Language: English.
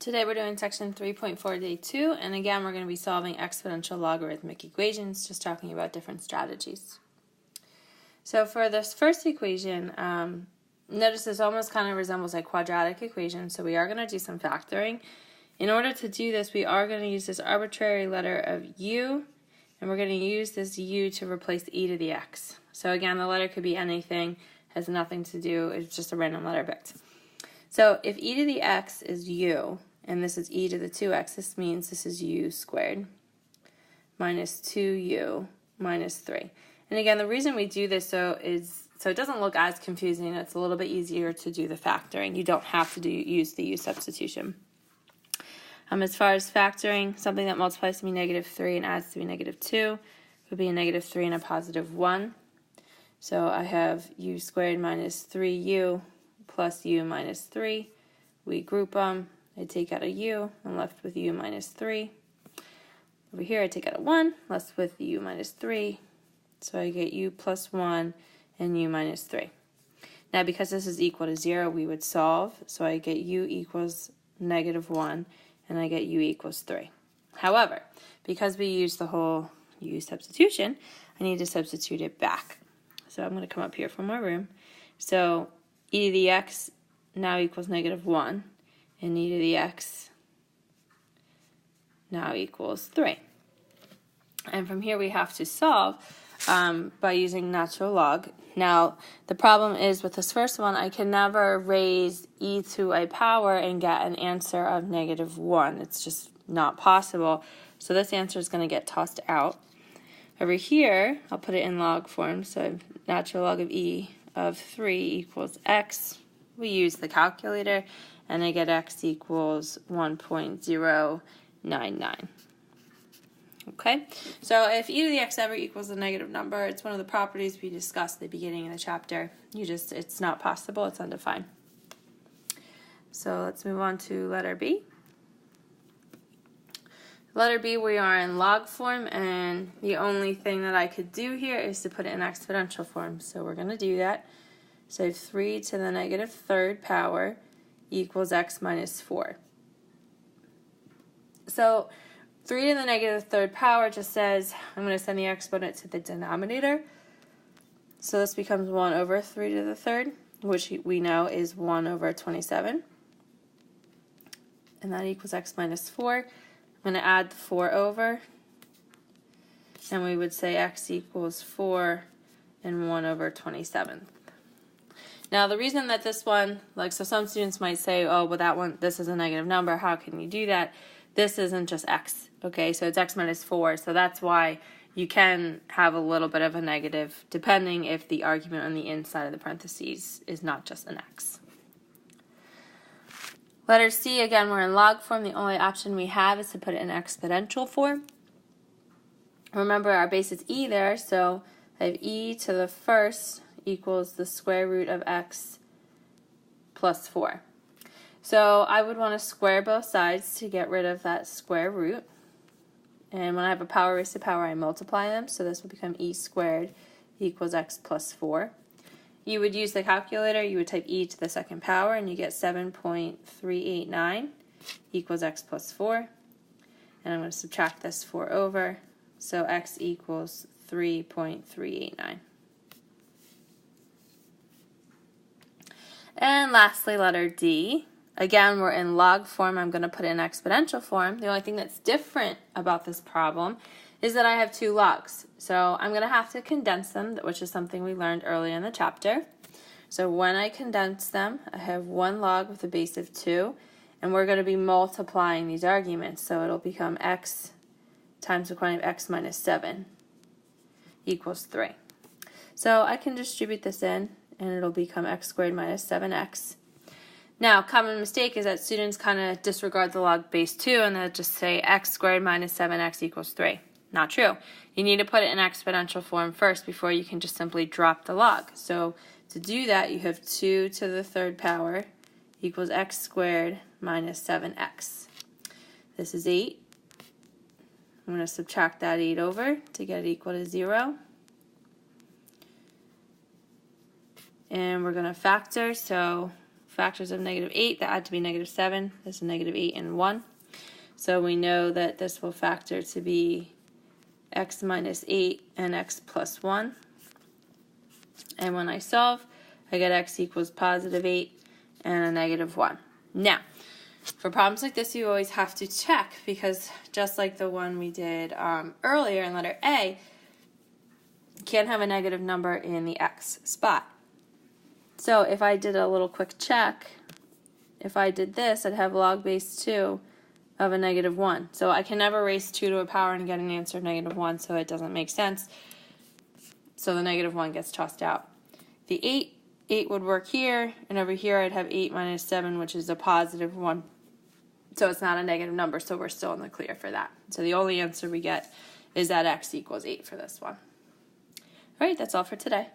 Today we're doing section 3.4 day 2, and again we're going to be solving exponential logarithmic equations, just talking about different strategies. So for this first equation, notice this almost kind of resembles a quadratic equation, so we are going to do some factoring. In order to do this, we are going to use this arbitrary letter of u, and we're going to use this u to replace e to the x. So again, the letter could be anything, has nothing to do, it's just a random letter picked. So if e to the x is u, and this is e to the 2x, this means this is u squared minus 2u minus 3. And again, the reason we do this is so it doesn't look as confusing. It's a little bit easier to do the factoring. You don't have to use the u substitution. As far as factoring, something that multiplies to be negative 3 and adds to be negative 2 would be a negative 3 and a positive 1. So I have u squared minus 3u plus u minus 3. We group them. I take out a u. I'm left with u minus 3. Over here I take out a 1, left with u minus 3. So I get u plus 1 and u minus 3. Now because this is equal to 0, we would solve. So I get u equals negative 1 and I get u equals 3. However, because we use the whole u substitution, I need to substitute it back. So I'm going to come up here for more room. So e to the x now equals negative 1, and e to the x now equals 3. And from here we have to solve by using natural log. Now the problem is with this first one, I can never raise e to a power and get an answer of negative 1. It's just not possible. So this answer is going to get tossed out. Over here, I'll put it in log form. So natural log of e of 3 equals x. We use the calculator, and I get x equals 1.099. Okay, so if e to the x ever equals a negative number, it's one of the properties we discussed at the beginning of the chapter. It's not possible, it's undefined. So let's move on to letter B. Letter B, we are in log form, and the only thing that I could do here is to put it in exponential form. So we're going to do that. So 3 to the negative third power equals x minus 4. So 3 to the negative third power just says I'm going to send the exponent to the denominator. So this becomes 1 over 3 to the third, which we know is 1 over 27. And that equals x minus 4. I'm going to add the 4 over, and we would say x equals 4 and 1 over 27. Now the reason that this one, so some students might say, oh, well this is a negative number, how can you do that? This isn't just x, okay, so it's x minus 4, so that's why you can have a little bit of a negative depending if the argument on the inside of the parentheses is not just an x. Letter C, again, we're in log form. The only option we have is to put it in exponential form. Remember our base is e there, so I have e to the first equals the square root of x plus 4. So I would want to square both sides to get rid of that square root. And when I have a power raised to power, I multiply them, so this will become e squared equals x plus 4. You would use the calculator, you would type e to the second power, and you get 7.389 equals x plus 4. And I'm going to subtract this 4 over, so x equals 3.389. And lastly, letter D. Again, we're in log form. I'm going to put it in exponential form. The only thing that's different about this problem is that I have 2 logs. So I'm going to have to condense them, which is something we learned earlier in the chapter. So when I condense them, I have 1 log with a base of 2, and we're going to be multiplying these arguments. So it'll become x times the quantity of x minus 7 equals 3. So I can distribute this in, and it'll become x squared minus 7x. Now, common mistake is that students kind of disregard the log base 2 and they'll just say x squared minus 7x equals 3. Not true. You need to put it in exponential form first before you can just simply drop the log. So to do that, you have 2 to the third power equals x squared minus 7x. This is 8. I'm going to subtract that 8 over to get it equal to 0. And we're going to factor, so factors of negative 8 that add to be negative 7. This is negative 8 and 1. So we know that this will factor to be x minus 8 and x plus 1. And when I solve, I get x equals positive 8 and a negative 1. Now, for problems like this, you always have to check, because just like the one we did earlier in letter A, you can't have a negative number in the x spot. So if I did a little quick check, if I did this, I'd have log base 2 of a negative 1. So I can never raise 2 to a power and get an answer of negative 1, so it doesn't make sense. So the negative 1 gets tossed out. The 8 would work here, and over here I'd have 8 minus 7, which is a positive 1. So it's not a negative number, so we're still in the clear for that. So the only answer we get is that x equals 8 for this one. All right, that's all for today.